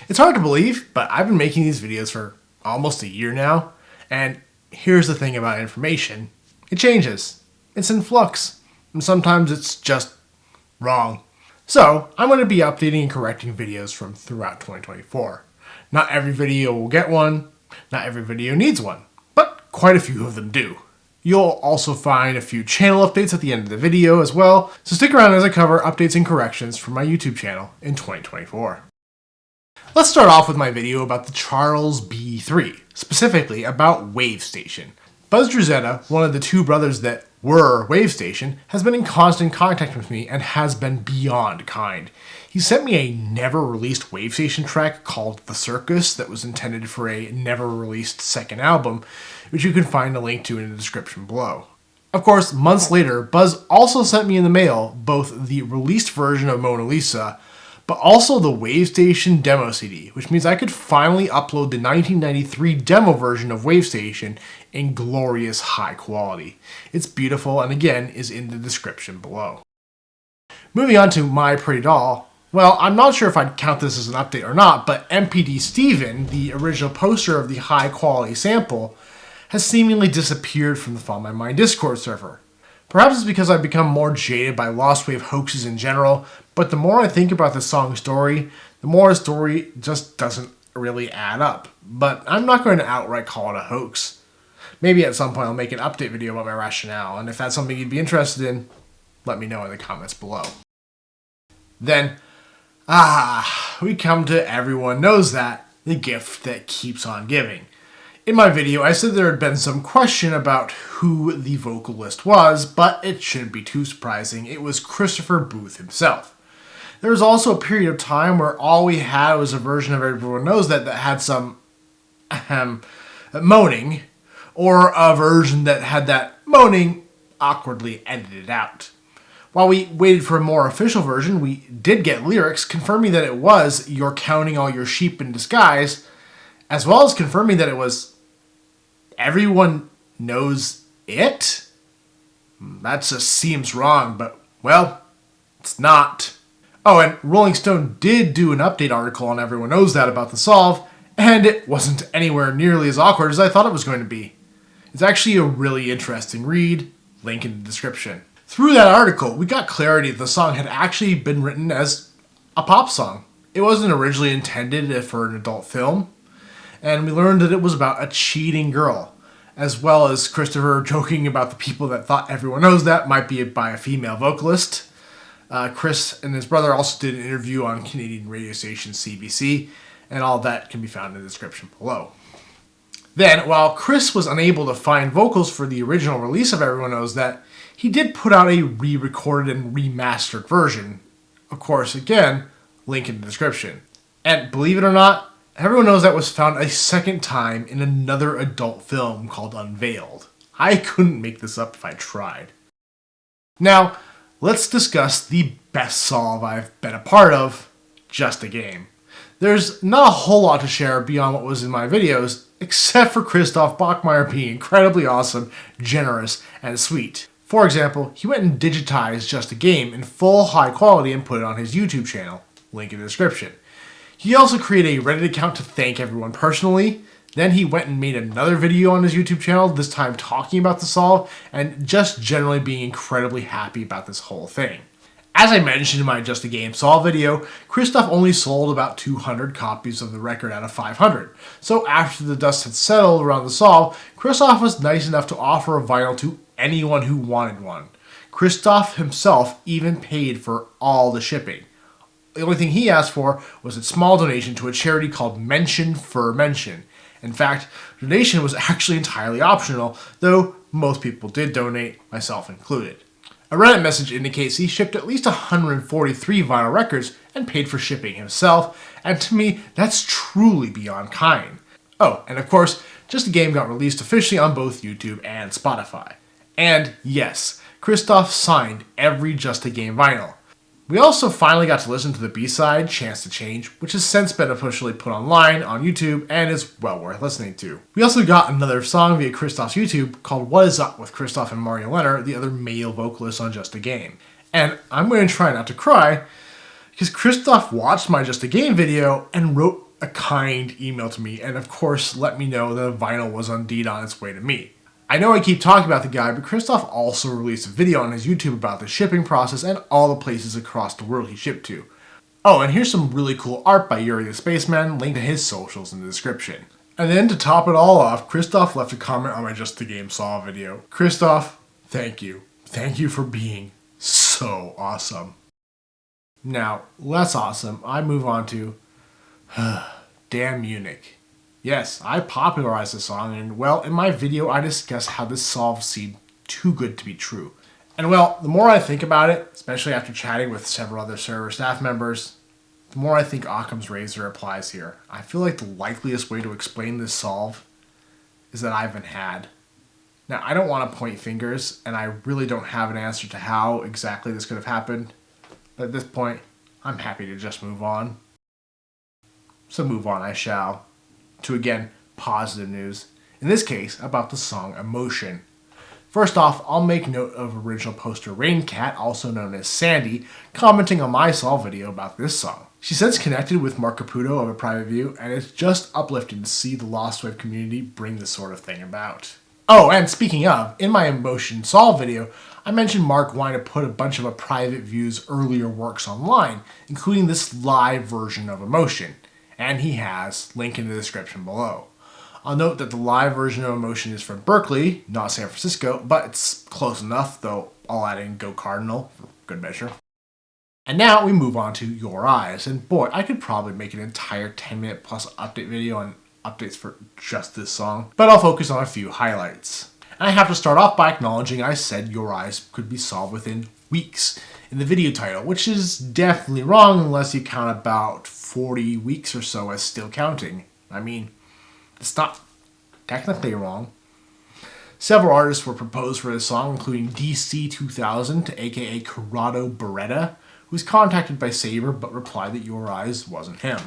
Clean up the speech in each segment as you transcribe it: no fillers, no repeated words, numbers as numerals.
It's hard to believe, but I've been making these videos for almost a year now, and here's the thing about information. It changes. It's in flux, and sometimes it's just wrong. So, I'm going to be updating and correcting videos from throughout 2024. Not every video will get one, not every video needs one, but quite a few of them do. You'll also find a few channel updates at the end of the video as well, so stick around as I cover updates and corrections for my YouTube channel in 2024. Let's start off with my video about the Charles B3, specifically about Wave Station. Buzz Drazetta, one of the two brothers that were Wave Station, has been in constant contact with me and has been beyond kind. He sent me a never-released Wave Station track called The Circus that was intended for a never-released second album, which you can find a link to in the description below. Of course, months later, Buzz also sent me in the mail both the released version of Mona Lisa, but also the Wave Station demo CD, which means I could finally upload the 1993 demo version of Wave Station in glorious high quality. It's beautiful and again is in the description below. Moving on to My Pretty Doll, well, I'm not sure if I'd count this as an update or not, but MPD Steven, the original poster of the high quality sample, has seemingly disappeared from the Follow My Mind Discord server. Perhaps it's because I've become more jaded by Lostwave hoaxes in general, but the more I think about the song's story, the more the story just doesn't really add up. But I'm not going to outright call it a hoax. Maybe at some point I'll make an update video about my rationale, and if that's something you'd be interested in, let me know in the comments below. Then, we come to Everyone Knows That, the gift that keeps on giving. In my video, I said there had been some question about who the vocalist was, but it shouldn't be too surprising. It was Christopher Booth himself. There was also a period of time where all we had was a version of Everyone Knows That had some moaning, or a version that had that moaning awkwardly edited out. While we waited for a more official version, we did get lyrics confirming that it was "You're counting all your sheep in disguise," as well as confirming that it was "Everyone knows it?" That just seems wrong, but, well, it's not. Oh, and Rolling Stone did do an update article on Everyone Knows That about the solve, and it wasn't anywhere nearly as awkward as I thought it was going to be. It's actually a really interesting read, link in the description. Through that article, we got clarity that the song had actually been written as a pop song. It wasn't originally intended for an adult film, and we learned that it was about a cheating girl, as well as Christopher joking about the people that thought Everyone Knows That might be by a female vocalist. Chris and his brother also did an interview on Canadian radio station CBC, and all that can be found in the description below. Then, while Chris was unable to find vocals for the original release of Everyone Knows That, he did put out a re-recorded and remastered version. Of course, again, link in the description. And believe it or not, Everyone Knows That was found a second time in another adult film called Unveiled. I couldn't make this up if I tried. Now, let's discuss the best solve I've been a part of, Just a Game. There's not a whole lot to share beyond what was in my videos, except for Christoph Bachmeier being incredibly awesome, generous, and sweet. For example, he went and digitized Just a Game in full high quality and put it on his YouTube channel, link in the description. He also created a Reddit account to thank everyone personally. Then he went and made another video on his YouTube channel, this time talking about the solve, and just generally being incredibly happy about this whole thing. As I mentioned in my Just a Game solve video, Christoph only sold about 200 copies of the record out of 500. So after the dust had settled around the solve, Christoph was nice enough to offer a vinyl to anyone who wanted one. Christoph himself even paid for all the shipping. The only thing he asked for was a small donation to a charity called Mention for Mention. In fact, donation was actually entirely optional, though most people did donate, myself included. A Reddit message indicates he shipped at least 143 vinyl records and paid for shipping himself, and to me, that's truly beyond kind. Oh, and of course, Just a Game got released officially on both YouTube and Spotify. And yes, Christoph signed every Just a Game vinyl. We also finally got to listen to the B-side, Chance to Change, which has since been officially put online on YouTube and is well worth listening to. We also got another song via Christoph's YouTube called What Is Up with Christoph and Mario Leonard, the other male vocalists on Just a Game. And I'm going to try not to cry, because Christoph watched my Just a Game video and wrote a kind email to me and of course let me know that a vinyl was indeed on its way to me. I know I keep talking about the guy, but Christoph also released a video on his YouTube about the shipping process and all the places across the world he shipped to. Oh, and here's some really cool art by Yuri the Spaceman, linked to his socials in the description. And then to top it all off, Christoph left a comment on my Just the Game Saw video. Christoph, thank you. Thank you for being so awesome. Now, less awesome, I move on to Damn Munich. Yes, I popularized the song, and well, in my video I discuss how this solve seemed too good to be true. And well, the more I think about it, especially after chatting with several other server staff members, the more I think Occam's razor applies here. I feel like the likeliest way to explain this solve is that I've been had. Now, I don't want to point fingers, and I really don't have an answer to how exactly this could have happened, but at this point, I'm happy to just move on. So move on I shall. To again, positive news. In this case, about the song Emotion. First off, I'll make note of original poster Rayncat, also known as Sandy, commenting on my solve video about this song. She says connected with Mark Caputo of A Private View, and it's just uplifting to see the Lostwave community bring this sort of thing about. Oh, and speaking of, in my Emotion solve video, I mentioned Mark wanting to put a bunch of A Private View's earlier works online, including this live version of Emotion. And he has, link in the description below. I'll note that the live version of Emotion is from Berkeley, not San Francisco, but it's close enough, though I'll add in Go Cardinal for good measure. And now we move on to Your Eyes, and boy, I could probably make an entire 10-minute plus update video on updates for just this song, but I'll focus on a few highlights. And I have to start off by acknowledging I said Your Eyes could be solved within weeks in the video title, which is definitely wrong unless you count about 40 weeks or so as still counting. I mean, it's not technically wrong. Several artists were proposed for this song, including DC2000 to AKA Corrado Beretta, who was contacted by Saber but replied that Your Eyes wasn't him.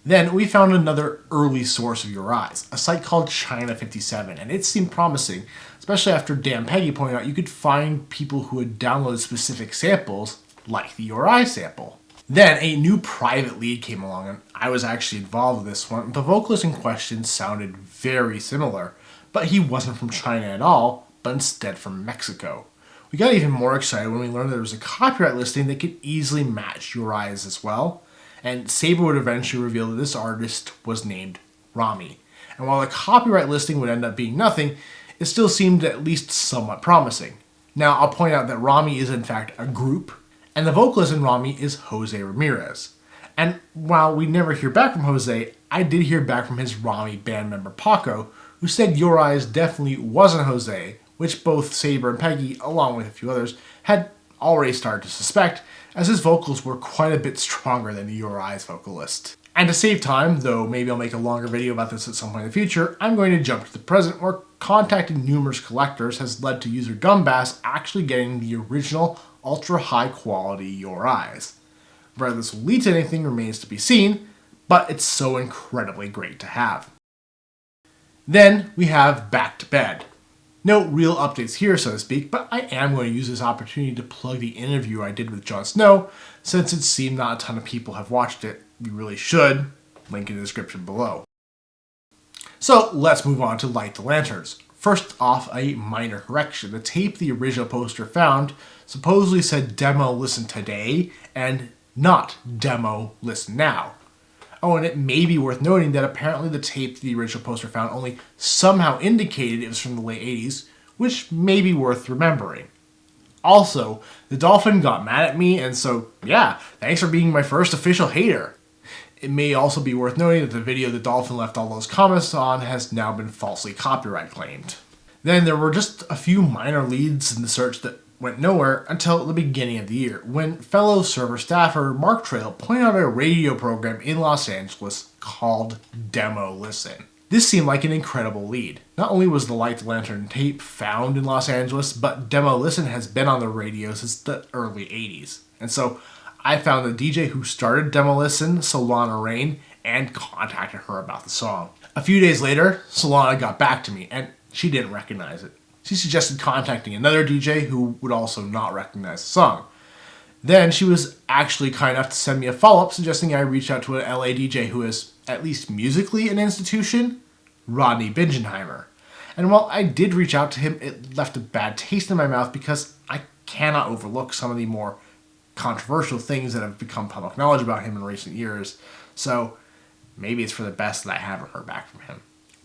Then we found another early source of Your Eyes, a site called China57, and it seemed promising, especially after Dan Peggy pointed out you could find people who had downloaded specific samples, like the Your Eyes sample. Then a new private lead came along, and I was actually involved with this one. The vocalist in question sounded very similar, but he wasn't from China at all, but instead from Mexico. We got even more excited when we learned that there was a copyright listing that could easily match Your Eyes as well, and Saber would eventually reveal that this artist was named Rami. And while the copyright listing would end up being nothing, it still seemed at least somewhat promising. Now, I'll point out that Rami is in fact a group, and the vocalist in Rami is Jose Ramirez. And while we never hear back from Jose, I did hear back from his Rami band member Paco, who said Your Eyes definitely wasn't Jose, which both Saber and Peggy, along with a few others, had already started to suspect, as his vocals were quite a bit stronger than the Your Eyes vocalist. And to save time, though maybe I'll make a longer video about this at some point in the future, I'm going to jump to the present, where contacting numerous collectors has led to user Gumbass actually getting the original ultra high quality Your Eyes. Whether this will lead to anything remains to be seen, but it's so incredibly great to have. Then we have Back to Bed. No real updates here, so to speak, but I am going to use this opportunity to plug the interview I did with Jon Snow, since it seemed not a ton of people have watched it. You really should. Link in the description below. So let's move on to Light the Lanterns. First off, a minor correction. The tape the original poster found supposedly said demo listen today and not demo listen now. Oh, and it may be worth noting that apparently the tape the original poster found only somehow indicated it was from the late 80s, which may be worth remembering. Also, the Dolphin got mad at me, and so, yeah, thanks for being my first official hater. It may also be worth noting that the video the Dolphin left all those comments on has now been falsely copyright claimed. Then there were just a few minor leads in the search that went nowhere until the beginning of the year, when fellow server staffer marktrail pointed out a radio program in Los Angeles called Demo Listen. This seemed like an incredible lead. Not only was the Light the Lantern tape found in Los Angeles, but Demo Listen has been on the radio since the early 80s. And so I found the DJ who started Demo Listen, Solana Rehne, and contacted her about the song. A few days later, Solana got back to me, and she didn't recognize it. She suggested contacting another DJ who would also not recognize the song. Then she was actually kind enough to send me a follow-up suggesting I reach out to an LA DJ who has at least musically, an institution, Rodney Bingenheimer. And while I did reach out to him, it left a bad taste in my mouth because I cannot overlook some of the more controversial things that have become public knowledge about him in recent years. So maybe it's for the best that I haven't heard back from him.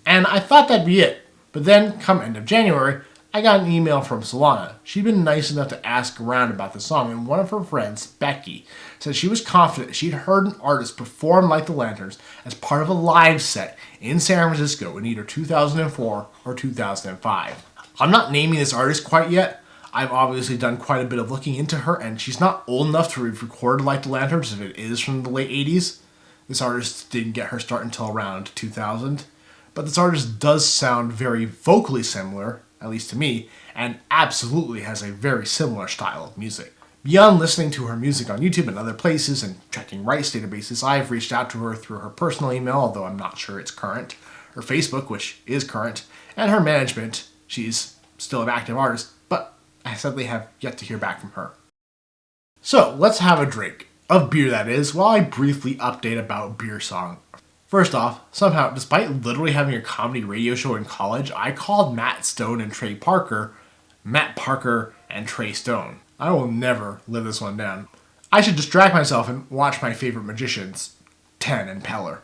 And I thought that'd be it. But then, come end of January, I got an email from Solana. She'd been nice enough to ask around about the song, and one of her friends, Becky, said she was confident she'd heard an artist perform Light the Lanterns as part of a live set in San Francisco in either 2004 or 2005. I'm not naming this artist quite yet. I've obviously done quite a bit of looking into her, and she's not old enough to have recorded Light the Lanterns if it is from the late 80s. This artist didn't get her start until around 2000. But this artist does sound very vocally similar, at least to me, and absolutely has a very similar style of music. Beyond listening to her music on YouTube and other places and checking rights databases, I've reached out to her through her personal email, although I'm not sure it's current, her Facebook, which is current, and her management. She's still an active artist, but I sadly have yet to hear back from her. So, let's have a drink. Of beer, that is, while I briefly update about Beer Song. First off, somehow, despite literally having a comedy radio show in college, I called Matt Stone and Trey Parker, Matt Parker and Trey Stone. I will never live this one down. I should distract myself and watch my favorite magicians, Ten and Peller.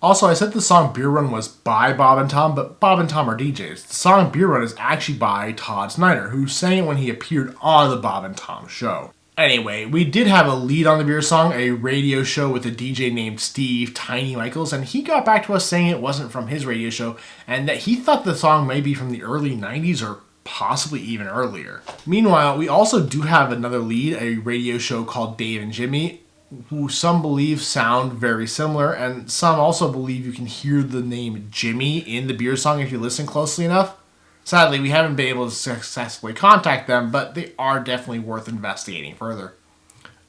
Also, I said the song Beer Run was by Bob and Tom, but Bob and Tom are DJs. The song Beer Run is actually by Todd Snyder, who sang it when he appeared on the Bob and Tom show. Anyway, we did have a lead on the Beer Song, a radio show with a DJ named Steve Tiny Michaels, and he got back to us saying it wasn't from his radio show, and that he thought the song may be from the early 90s or possibly even earlier. Meanwhile, we also do have another lead, a radio show called Dave and Jimmy, who some believe sound very similar, and some also believe you can hear the name Jimmy in the Beer Song if you listen closely enough. Sadly, we haven't been able to successfully contact them, but they are definitely worth investigating further.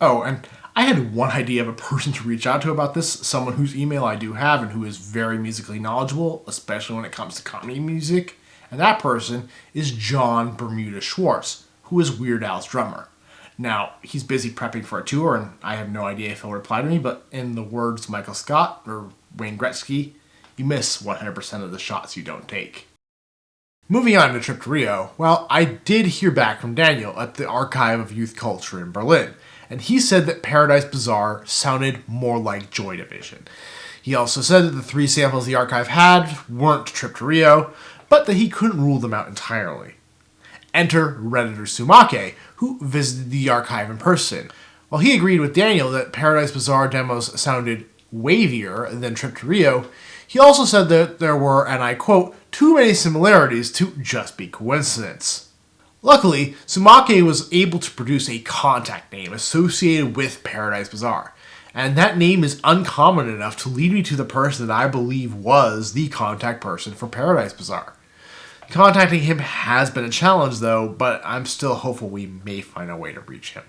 Oh, and I had one idea of a person to reach out to about this, someone whose email I do have and who is very musically knowledgeable, especially when it comes to comedy music, and that person is John Bermuda Schwartz, who is Weird Al's drummer. Now, he's busy prepping for a tour, and I have no idea if he'll reply to me, but in the words of Michael Scott or Wayne Gretzky, you miss 100% of the shots you don't take. Moving on to Trip to Rio, well, I did hear back from Daniel at the Archive of Youth Culture in Berlin, and he said that Paradise Bazaar sounded more like Joy Division. He also said that the 3 samples the archive had weren't Trip to Rio, but that he couldn't rule them out entirely. Enter Redditor Sumake, who visited the archive in person. While he agreed with Daniel that Paradise Bazaar demos sounded wavier than Trip to Rio, he also said that there were, and I quote, too many similarities to just be coincidence. Luckily, Sumake was able to produce a contact name associated with Paradise Bazaar, and that name is uncommon enough to lead me to the person that I believe was the contact person for Paradise Bazaar. Contacting him has been a challenge though, but I'm still hopeful we may find a way to reach him.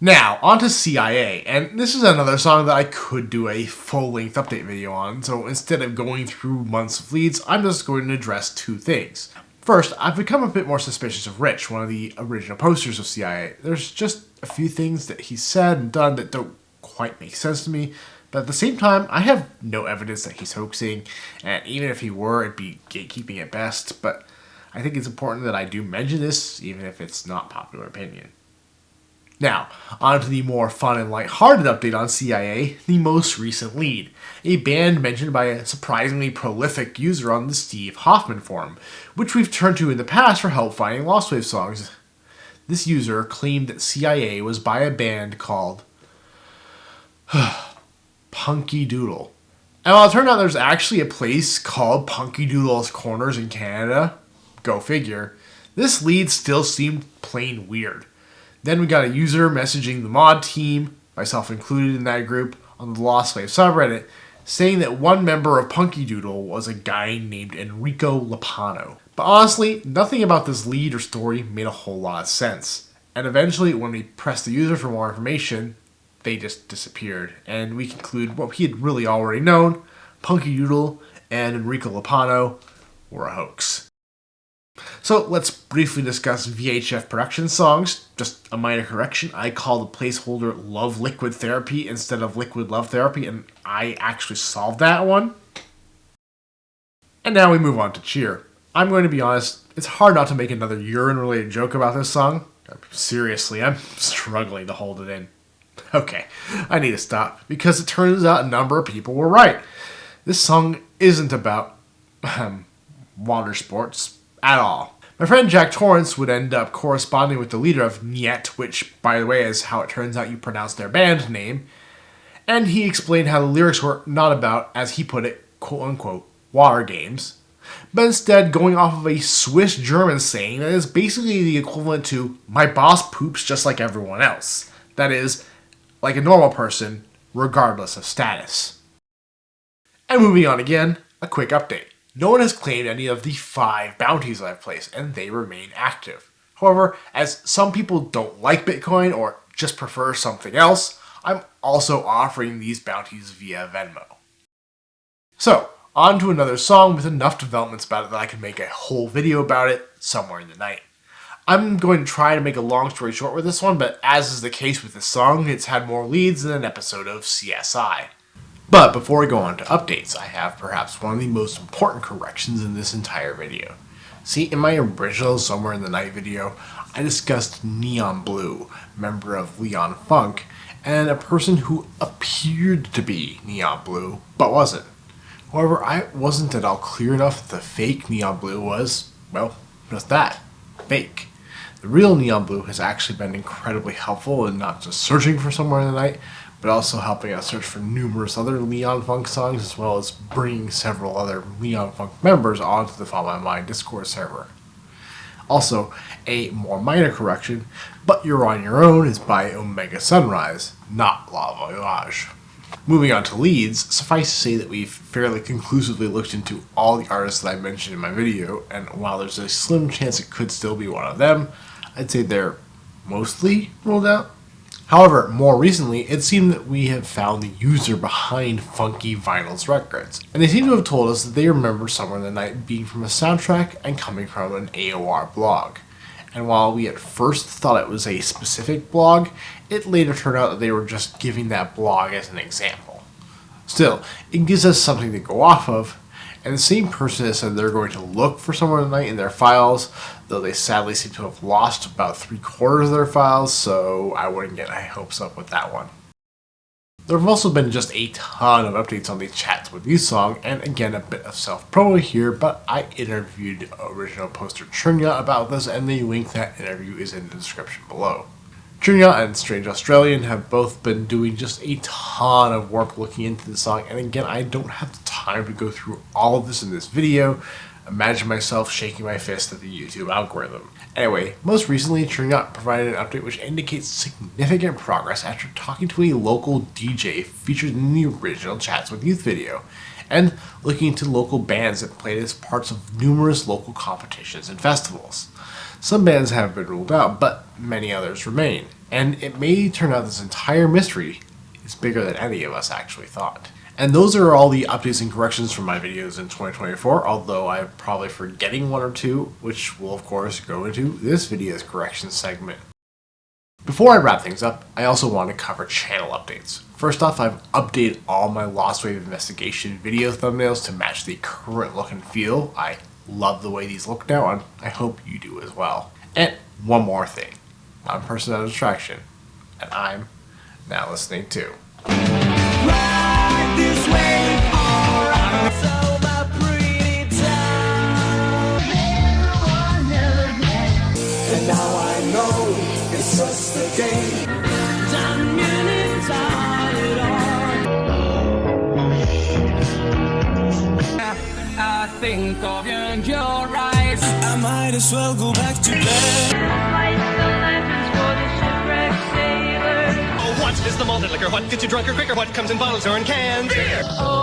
Now, on to CIA, and this is another song that I could do a full-length update video on, so instead of going through months of leads, I'm just going to address 2 things. First, I've become a bit more suspicious of Rich, one of the original posters of CIA. There's just a few things that he said and done that don't quite make sense to me, but at the same time, I have no evidence that he's hoaxing, and even if he were, it'd be gatekeeping at best, but I think it's important that I do mention this, even if it's not popular opinion. Now, on to the more fun and lighthearted update on CIA, the most recent lead, a band mentioned by a surprisingly prolific user on the Steve Hoffman forum, which we've turned to in the past for help finding Lostwave songs. This user claimed that CIA was by a band called Punky Doodle. And while it turned out there's actually a place called Punky Doodle's Corners in Canada, go figure, this lead still seemed plain weird. Then we got a user messaging the mod team, myself included in that group, on the Lostwave subreddit, saying that one member of Punky Doodle was a guy named Enrico Lapano. But honestly, nothing about this lead or story made a whole lot of sense. And eventually, when we pressed the user for more information, they just disappeared, and we conclude what he had really already known: Punky Doodle and Enrico Lapano were a hoax. So let's briefly discuss VHF Productions Songs. Just a minor correction, I call the placeholder Love Liquid Therapy instead of Liquid Love Therapy, and I actually solved that one. And now we move on to Cheer. I'm going to be honest, it's hard not to make another urine-related joke about this song. Seriously, I'm struggling to hold it in. Okay, I need to stop, because it turns out a number of people were right. This song isn't about water sports at all. My friend Jack Torrance would end up corresponding with the leader of Niet, which, by the way, is how it turns out you pronounce their band name, and he explained how the lyrics were not about, as he put it, quote-unquote, water games, but instead going off of a Swiss German saying that is basically the equivalent to, my boss poops just like everyone else. That is, like a normal person, regardless of status. And moving on again, a quick update. No one has claimed any of the 5 bounties I've placed, and they remain active. However, as some people don't like Bitcoin or just prefer something else, I'm also offering these bounties via Venmo. So, on to another song with enough developments about it that I can make a whole video about it somewhere in the night. I'm going to try to make a long story short with this one, but as is the case with this song, it's had more leads than an episode of CSI. But before we go on to updates, I have perhaps one of the most important corrections in this entire video. See, in my original Somewhere in the Night video, I discussed Neon Blue, member of Leon Funk, and a person who appeared to be Neon Blue, but wasn't. However, I wasn't at all clear enough that the fake Neon Blue was, well, just that, fake. The real Neon Blue has actually been incredibly helpful in not just searching for Somewhere in the Night, but also helping us search for numerous other Leon Funk songs, as well as bringing several other Leon Funk members onto the Follow My Mind Discord server. Also, a more minor correction, But You're On Your Own is by Omega Sunrise, not La Voyage. Moving on to leads, suffice to say that we've fairly conclusively looked into all the artists that I mentioned in my video, and while there's a slim chance it could still be one of them, I'd say they're mostly ruled out. However, more recently, it seemed that we have found the user behind Funky Vinyls Records, and they seem to have told us that they remember Somewhere in the Night being from a soundtrack and coming from an AOR blog. And while we at first thought it was a specific blog, it later turned out that they were just giving that blog as an example. Still, it gives us something to go off of, and the same person has said they're going to look for Somewhere in the Night in their files, though they sadly seem to have lost about 3/4 of their files, so I wouldn't get my hopes up with that one. There have also been just a ton of updates on the Chatswood news song, and again a bit of self-promo here, but I interviewed original poster Trinya about this, and the link to that interview is in the description below. Trinya and Strange Australian have both been doing just a ton of work looking into the song, and again, I don't have the time to go through all of this in this video. Imagine myself shaking my fist at the YouTube algorithm. Anyway, most recently, Trinya provided an update which indicates significant progress after talking to a local DJ featured in the original Chatswood Youth video, and looking into local bands that played as parts of numerous local competitions and festivals. Some bands have been ruled out, but many others remain, and it may turn out this entire mystery is bigger than any of us actually thought. And those are all the updates and corrections from my videos in 2024, although I'm probably forgetting one or two, which will of course go into this video's corrections segment. Before I wrap things up, I also want to cover channel updates. First off, I've updated all my Lostwave investigation video thumbnails to match the current look and feel. I love the way these look now, and I hope you do as well. And one more thing. I'm PersonOfDistraction, and I'm now listening to Ride This Wave Alright. So my pretty time. And now I know it's just a game. I think of you and your eyes. I might as well go back to bed. Oh, what is the malted liquor? What gets you drunker quicker? What comes in bottles or in cans? Beer! Oh,